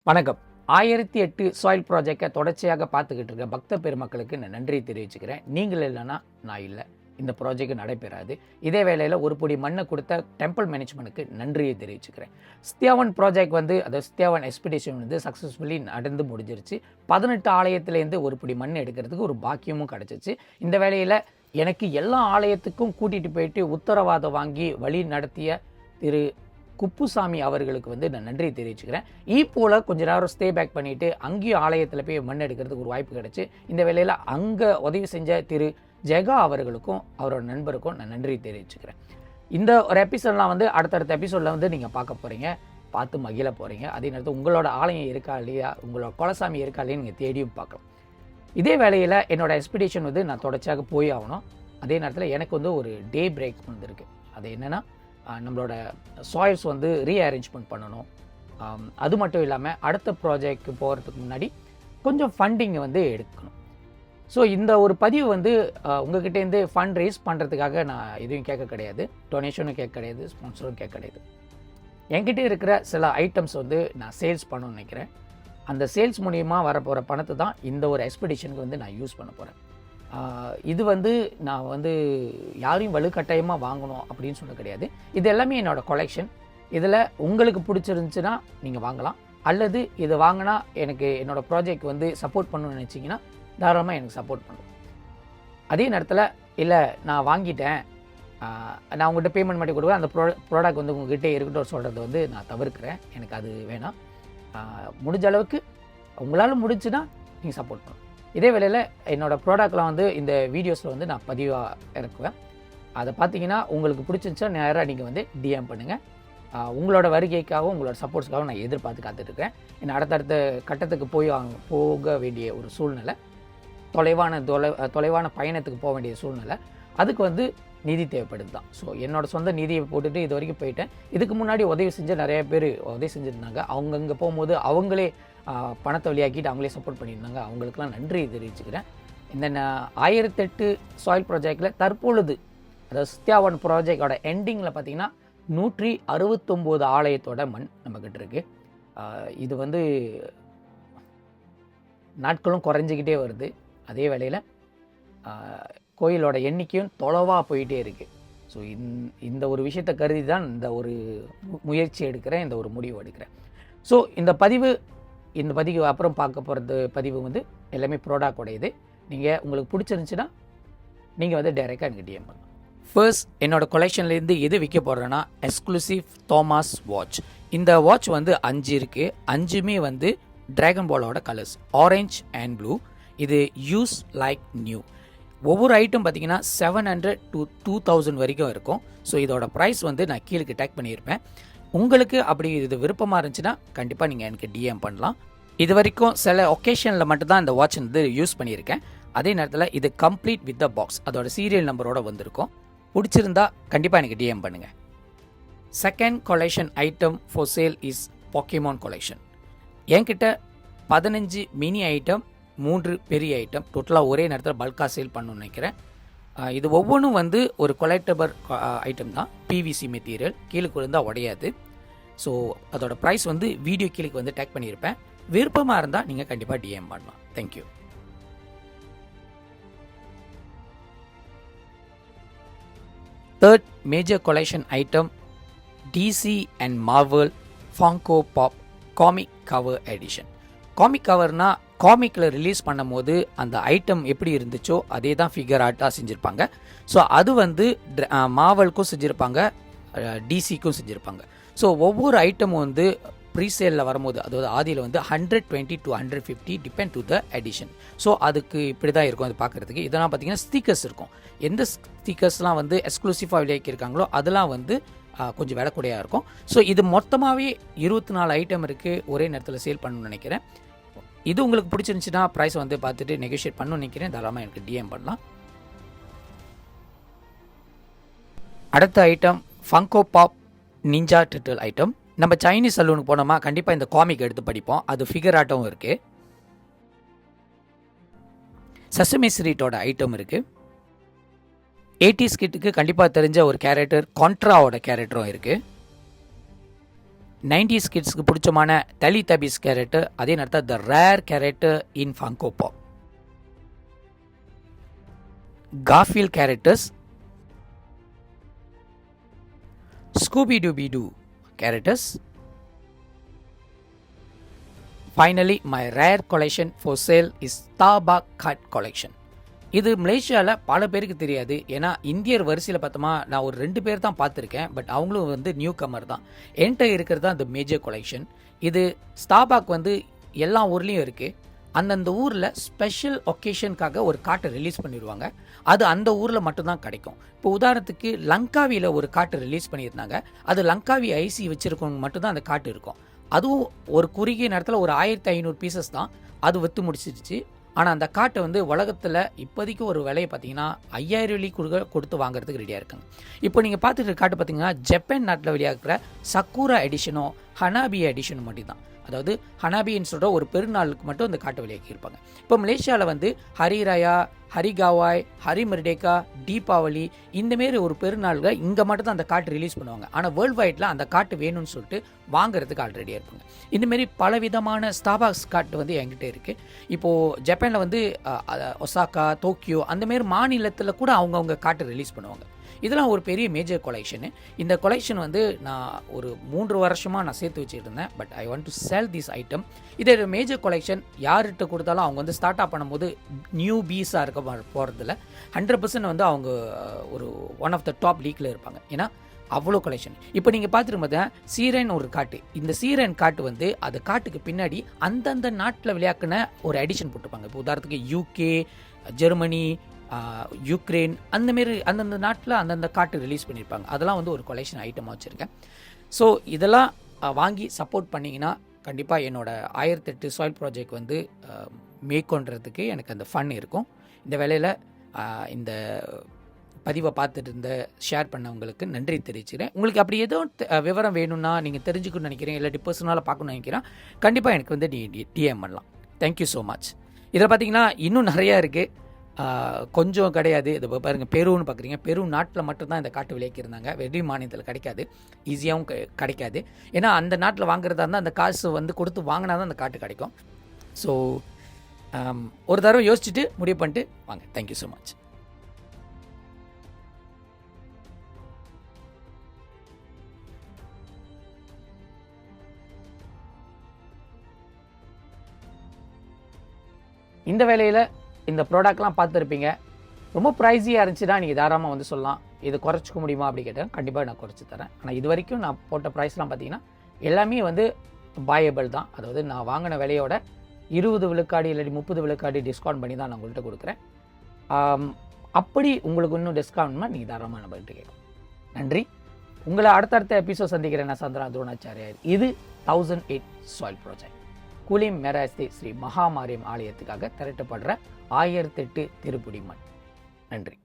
வணக்கம். 1008 சாயில் ப்ராஜெக்டை தொடர்ச்சியாக பார்த்துக்கிட்டு இருக்க பக்த பெருமக்களுக்கு நான் நன்றி தெரிவிச்சுக்கிறேன். நீங்கள் இல்லைன்னா நான் இல்லை, இந்த ப்ராஜெக்ட் நடைபெறாது. இதே வேளையில் ஒரு பொடி மண்ணை கொடுத்த டெம்பிள் மேனேஜ்மெண்ட்டுக்கு நன்றியை தெரிவிச்சுக்கிறேன். ஸ்தியாவன் ப்ராஜெக்ட் அதாவது ஸ்தியாவன் எக்ஸ்பெடிஷன் சக்ஸஸ்ஃபுல்லி நடந்து முடிஞ்சிருச்சு. 18 ஆலயத்திலேருந்து ஒரு பொடி மண் எடுக்கிறதுக்கு ஒரு பாக்கியமும் கிடச்சிச்சு. இந்த வேளையில் எனக்கு எல்லா ஆலயத்துக்கும் கூட்டிகிட்டு போயிட்டு உத்தரவாதம் வாங்கி வழி நடத்திய திரு குப்புசாமி அவர்களுக்கு நான் நன்றி தெரிவிச்சுக்கிறேன். போல் கொஞ்ச நேரம் ஸ்டே பேக் பண்ணிவிட்டு அங்கேயும் ஆலயத்தில் போய் மண் எடுக்கிறதுக்கு ஒரு வாய்ப்பு கிடச்சி. இந்த வேளையில் அங்கே உதவி செஞ்ச திரு ஜெகா அவர்களுக்கும் அவரோட நண்பருக்கும் நான் நன்றி தெரிவிச்சுக்கிறேன். இந்த ஒரு எபிசோட்லாம் அடுத்தடுத்த எபிசோடில் நீங்கள் பார்க்க போகிறீங்க, பார்த்து மகிழ போகிறீங்க. அதே நேரத்தில் உங்களோட ஆலயம் இருக்கா இல்லையா, உங்களோட குலசாமி இருக்கா இல்லையா நீங்கள் தேடியும் பார்க்கலாம். இதே வேளையில் என்னோடய எக்ஸ்பெடிஷன் நான் தொடர்ச்சியாக போய் ஆகணும். அதே நேரத்தில் எனக்கு ஒரு டே பிரேக் இருக்குது. அது என்னென்னா, நம்மளோட சாயில்ஸ் ரீஅரேஞ்ச்மெண்ட் பண்ணணும். அது மட்டும் இல்லாமல் அடுத்த ப்ராஜெக்ட் போகிறதுக்கு முன்னாடி கொஞ்சம் ஃபண்டிங் எடுக்கணும். ஸோ இந்த ஒரு பதிவு உங்கள்கிட்டேருந்து ஃபண்ட் ரைஸ் பண்ணுறதுக்காக நான் எதுவும் கேட்க கிடையாது, டொனேஷனும் கேட்க கிடையாது, ஸ்பான்சரும் கேட்க கிடையாது. என்கிட்ட இருக்கிற சில ஐட்டம்ஸ் நான் சேல்ஸ் பண்ணணும்னு நினைக்கிறேன். அந்த சேல்ஸ் மூலிமா வரப்போகிற பணத்தை தான் இந்த ஒரு எக்ஸ்பெடிஷனுக்கு நான் யூஸ் பண்ண போகிறேன். இது நான் யாரையும் வலுக்கட்டாயமாக வாங்கணும் அப்படின்னு சொல்ல கிடையாது. இது எல்லாமே என்னோடய கொலெக்ஷன். இதில் உங்களுக்கு பிடிச்சிருந்துச்சுன்னா நீங்கள் வாங்கலாம், அல்லது இதை வாங்கினா எனக்கு என்னோடய ப்ராஜெக்ட் சப்போர்ட் பண்ணணும்னு நினச்சிங்கன்னா தாராளமாக எனக்கு சப்போர்ட் பண்ணும். அதே நேரத்தில் இல்லை நான் வாங்கிட்டேன், நான் உங்கள்கிட்ட பேமெண்ட் பண்ணி கொடுக்குறேன், அந்த ப்ராடக்ட் உங்கள்கிட்ட இருக்கட்டும் சொல்கிறது நான் தவிர்க்கிறேன். எனக்கு அது வேணாம். முடிஞ்ச அளவுக்கு உங்களால் முடிஞ்சுன்னா நீங்கள் சப்போர்ட் பண்ணணும். இதே வேளையில் என்னோடய ப்ராடக்ட்லாம் இந்த வீடியோஸில் நான் பதிவாக இறக்குவேன். அதை பார்த்தீங்கன்னா உங்களுக்கு பிடிச்சிருந்துச்சா நேராக நீங்கள் டிஎம் பண்ணுங்கள். உங்களோட வருகைக்காகவும் உங்களோட சப்போர்ட்ஸ்க்காகவும் நான் எதிர்பார்த்து காத்துட்ருக்கேன். ஏன்னா அடுத்தடுத்த கட்டத்துக்கு போக வேண்டிய ஒரு சூழ்நிலை, தொலைவான பயணத்துக்கு போக வேண்டிய சூழ்நிலை, அதுக்கு நிதி தேவைப்படுது தான். ஸோ என்னோடய சொந்த நிதியை போட்டுட்டு இது வரைக்கும் போயிட்டேன். இதுக்கு முன்னாடி உதவி செஞ்ச நிறைய பேர் உதவி செஞ்சுருந்தாங்க. அவங்க அங்கே போகும்போது அவங்களே பணத்தை வழியாக்கிட்டு அவங்களே சப்போர்ட் பண்ணியிருந்தாங்க. அவங்களுக்கெல்லாம் நன்றி தெரிவிச்சுக்கிறேன். இந்த 1008 சாயில் ப்ராஜெக்டில் தற்பொழுது, அதாவது ஸ்தியாவன் ப்ராஜெக்டோட எண்டிங்கில் பார்த்திங்கன்னா 169 ஆலயத்தோட மண் நம்மக்கிட்ட இருக்குது. இது நாட்களும் குறைஞ்சிக்கிட்டே வருது. அதே வேளையில் கோயிலோட எண்ணிக்கையும் தொலைவாக போயிட்டே இருக்குது. ஸோ இந்த ஒரு விஷயத்தை கருதி தான் இந்த ஒரு முயற்சி எடுக்கிறேன், இந்த ஒரு முடிவு எடுக்கிறேன். ஸோ இந்த பதிவு அப்புறம் பார்க்க போகிறது பதிவு எல்லாமே ப்ராடக்ட் உடையது. உங்களுக்கு பிடிச்சிருந்துச்சுன்னா நீங்கள் டைரெக்டாக எனக்கு டிஎம் பண்ணலாம். ஃபர்ஸ்ட் என்னோடய கொலெக்ஷன்லேருந்து எது விற்க போடுறேன்னா எக்ஸ்க்ளூசிவ் தாமஸ் வாட்ச். இந்த வாட்ச் 5 இருக்குது. 5மே ட்ராகன் பாலோட கலர்ஸ் ஆரஞ்ச் அண்ட் ப்ளூ. இது யூஸ் லைக் நியூ. ஒவ்வொரு ஐட்டம் பார்த்தீங்கன்னா 700 to 2000 வரைக்கும் இருக்கும். ஸோ இதோட ப்ரைஸ் நான் கீழே டேக் பண்ணியிருப்பேன். உங்களுக்கு அப்படி இது விருப்பமாக இருந்துச்சுன்னா கண்டிப்பாக நீங்கள் எனக்கு டிஎம் பண்ணலாம். இது வரைக்கும் சில ஒகேஷனில் மட்டும்தான் இந்த வாட்ச் யூஸ் பண்ணியிருக்கேன். அதே நேரத்தில் இது கம்ப்ளீட் வித் த பாக்ஸ், அதோட சீரியல் நம்பரோடு வந்திருக்கும். பிடிச்சிருந்தா கண்டிப்பாக எனக்கு டிஎம் பண்ணுங்கள். Second collection item for sale is Pokemon collection. என்கிட்ட 15 மினி ஐட்டம், 3 பெரிய ஐட்டம், டோட்டலாக ஒரே நேரத்தில் பல்காக சேல் பண்ணணும்னு நினைக்கிறேன். இது ஒவ்வொன்றும் ஒரு கொலெக்டபிள் ஐட்டம் தான். பிவிசி மெட்டீரியல், கீழே இருந்தால் உடையாது. ஸோ அதோட ப்ரைஸ் வீடியோ கீழே டேக் பண்ணியிருப்பேன். விருப்பமாக இருந்தால் நீங்கள் கண்டிப்பாக டிஎம் பண்ணலாம். Thank you. Third major collection item DC and Marvel Funko Pop comic cover edition. Comic கவர்னால் காமிக்கில் ரிலீஸ் பண்ணும் போது அந்த ஐட்டம் எப்படி இருந்துச்சோ அதே தான் ஃபிகர் ஆர்ட்டாக செஞ்சுருப்பாங்க. ஸோ அது மார்வலுக்கும் செஞ்சுருப்பாங்க, டிசிக்கும் செஞ்சுருப்பாங்க. ஸோ ஒவ்வொரு ஐட்டமும் ப்ரீசேலில் வரும்போது, அதாவது ஆதியில் 120 to 150 depend to the edition. So அதுக்கு இப்படி தான் இருக்கும் அது பார்க்குறதுக்கு. இதெல்லாம் பார்த்தீங்கன்னா ஸ்டிக்கர்ஸ் இருக்கும். எந்த ஸ்டிக்கர்ஸ்லாம் எக்ஸ்க்ளூசிவாக விளையாக்கியிருக்காங்களோ அதெல்லாம் கொஞ்சம் விலை கூடையாக இருக்கும். ஸோ இது மொத்தமாகவே 24 ஐட்டம் இருக்குது, ஒரே நேரத்தில் சேல் பண்ணணும்னு நினைக்கிறேன். இது உங்களுக்கு பிடிச்சிருந்துச்சுன்னா ப்ரைஸ் பார்த்துட்டு நெகோஷியேட் பண்ணணும்னு நினைக்கிறேன். தாராளமாக எனக்கு டிஎம் பண்ணலாம். அடுத்த item Funko Pop ninja turtle item. நம்ம சைனீஸ் சலூனுக்கு போனோமா கண்டிப்பாக இந்த காமிக் எடுத்து படிப்போம். அது ஃபிகர் ஆட்டமும் இருக்குது. சசமி ஸ்ட்ரீட்டோட ஐட்டம் இருக்குது. 80s கிட்டுக்கு கண்டிப்பாக தெரிஞ்ச ஒரு கேரக்டர் கான்ட்ராவோட கேரக்டரும் இருக்குது. 90s கிட்ஸ்க்கு பிடிச்சமான டெலிடபிஸ் கேரக்டர், அதே நேரத்தில் the rare character in Funko Pop, Garfield characters, Scooby Dooby Doo characters. Finally my rare collection for sale is Starbucks cup collection. இது மலேசியாவில் பல பேருக்கு தெரியாது. ஏன்னா இந்தியர் வரிசையில் பார்த்தோமா நான் ஒரு 2 பேர் தான் பார்த்துருக்கேன். பட் அவங்களும் வந்து நியூ கமர் தான். என்கிட்ட இருக்கிறது தான் இந்த மேஜர் கொலெக்ஷன். இது ஸ்டார்பக் வந்து எல்லா ஊர்லேயும் இருக்குது. அந்தந்த ஊரில் ஸ்பெஷல் ஒகேஷனுக்காக ஒரு காட்டை ரிலீஸ் பண்ணிடுவாங்க. அது அந்த ஊரில் மட்டும்தான் கிடைக்கும். இப்போ உதாரணத்துக்கு லங்காவியில் ஒரு காட்டு ரிலீஸ் பண்ணியிருந்தாங்க. அது லங்காவி ஐசி வச்சுருக்கவங்க மட்டும்தான் அந்த காட்டு இருக்கும். அதுவும் ஒரு குறுகிய நேரத்தில் ஒரு 1500 பீசஸ் தான் அது விற்று முடிச்சிருச்சு. ஆனால் அந்த காட்டை வந்து உலகத்தில் இப்போதைக்கு ஒரு விலையை பார்த்தீங்கன்னா 5000 வெள்ளி கொடுத்து வாங்குறதுக்கு ரெடியாக இருக்காங்க. இப்போ நீங்கள் பார்த்துட்டு இருக்க காட்டு பார்த்தீங்கன்னா ஜப்பான் நாட்டில் வெளியாகிற சக்கூரா எடிஷனோ ஹனாபி எடிஷனும் மட்டும்தான். அதாவது ஹனாபின்னு சொல்கிற ஒரு பெருநாளுக்கு மட்டும் இந்த காட்டை விலையாக்கி இருப்பாங்க. இப்போ மலேசியாவில் வந்து ஹரிராயா, ஹரிகாவாய், ஹரிமர்டேக்கா, தீபாவளி இந்தமாரி ஒரு பெருநாள்கள் இங்கே மட்டும் தான் அந்த காட்டு ரிலீஸ் பண்ணுவாங்க. ஆனால் வேர்ல்டு வைடில் அந்த காட்டு வேணும்னு சொல்லிட்டு வாங்குறதுக்கு ஆல்ரெடியாக இருப்பாங்க. இந்தமாரி பலவிதமான ஸ்டார்பக்ஸ் காட்டு வந்து என்கிட்ட இருக்குது. இப்போது ஜப்பானில் வந்து ஒசாக்கா, டோக்கியோ அந்தமாரி மாநிலத்தில் கூட அவங்கவுங்க காட்டு ரிலீஸ் பண்ணுவாங்க. இதெல்லாம் ஒரு பெரிய மேஜர் கொலெக்ஷனு. இந்த கொலெக்ஷன் வந்து நான் ஒரு 3 வருஷமாக நான் சேர்த்து வச்சுட்டு இருந்தேன். But I want to sell this item. இதே மேஜர் கொலெக்ஷன் யார்கிட்ட கொடுத்தாலும் அவங்க வந்து ஸ்டார்ட் அப் பண்ணும்போது நியூ பீஸாக இருக்க போகிறதில்ல. 100% வந்து அவங்க ஒரு ஒன் ஆஃப் த டாப் லீக்கில் இருப்பாங்க. ஏன்னா அவ்வளோ கொலெக்ஷன். இப்போ நீங்கள் பார்த்துட்டு பார்த்தா சீரன் ஒரு காட்டு. இந்த சீரன் காட்டு வந்து அது காட்டுக்கு பின்னாடி அந்தந்த நாட்டில் விளையாக்குன ஒரு எடிஷன் போட்டிருப்பாங்க. இப்போ உதாரணத்துக்கு யூகே, ஜெர்மனி, யுக்ரைன் அந்தமாரி அந்தந்த நாட்டில் அந்தந்த காட்டு ரிலீஸ் பண்ணியிருப்பாங்க. அதெல்லாம் வந்து ஒரு கொலெக்ஷன் ஐட்டமாக வச்சுருக்கேன். ஸோ இதெல்லாம் வாங்கி சப்போர்ட் பண்ணிங்கன்னா கண்டிப்பாக என்னோடய 1008 சாயில் ப்ராஜெக்ட் வந்து மேற்கொள்றதுக்கு எனக்கு அந்த ஃபன் இருக்கும். இந்த வேலையில் இந்த பதிவை பார்த்துட்டு இருந்த ஷேர் பண்ணவங்களுக்கு நன்றி தெரிவிச்சுக்கிறேன். உங்களுக்கு அப்படி எதுவும் விவரம் வேணும்னா நீங்கள் தெரிஞ்சுக்கணும்னு நினைக்கிறேன், இல்லாட்டி பர்சனலாக பார்க்கணும்னு நினைக்கிறேன், கண்டிப்பாக எனக்கு வந்து டிஎம் பண்ணலாம். Thank you so much. இதில் பார்த்தீங்கன்னா இன்னும் நிறையா இருக்குது. கொஞ்சம் கிடையாது. இது பாருங்கள், பெருன்னு பார்க்குறீங்க. பெரு நாட்டில் மட்டும்தான் இந்த காட்டு விளைவிக்கிருந்தாங்க. வெளி மாநிலத்தில் கிடைக்காது, ஈஸியாகவும் கிடைக்காது. ஏன்னா அந்த நாட்டில் வாங்குறதா இருந்தால் அந்த காசு வந்து கொடுத்து வாங்கினா தான் அந்த காட்டு கிடைக்கும். ஸோ ஒரு தடவை யோசிச்சுட்டு முடிவு பண்ணிட்டு வாங்க. Thank you so much. இந்த வேலையில் இந்த ப்ராடக்ட்லாம் பார்த்துருப்பீங்க. ரொம்ப ப்ரைஸியாக இருந்துச்சுன்னா நீங்கள் தாராளமாக வந்து சொல்லலாம். இது குறைச்சிக்க முடியுமா அப்படி கேட்டேன். கண்டிப்பாக நான் குறைச்சி தரேன். ஆனால் இது வரைக்கும் நான் போட்ட ப்ரைஸ்லாம் பார்த்தீங்கன்னா எல்லாமே வந்து பாயபிள் தான். அதாவது நான் வாங்கின விலையோட 20 விழுக்காடு இல்லாட்டி 30 விழுக்காடு டிஸ்கவுண்ட் பண்ணி தான் நான் உங்கள்கிட்ட கொடுக்குறேன். அப்படி உங்களுக்கு இன்னும் டிஸ்கவுண்ட்னா நீங்கள் தாராளமாக நம்மள்கிட்ட கேட்கலாம். நன்றி. உங்களை அடுத்தடுத்த எபிசோட் சந்திக்கிறேன். நான் சந்திரா துரோணாச்சாரியார். இது 1008 சாயில் ப்ராஜெக்ட். குலிம் மெராஸ்தி ஸ்ரீ மகாமாரியம் ஆலயத்துக்காக திரட்டப்படுற 1008 திருப்புடி மண். நன்றி.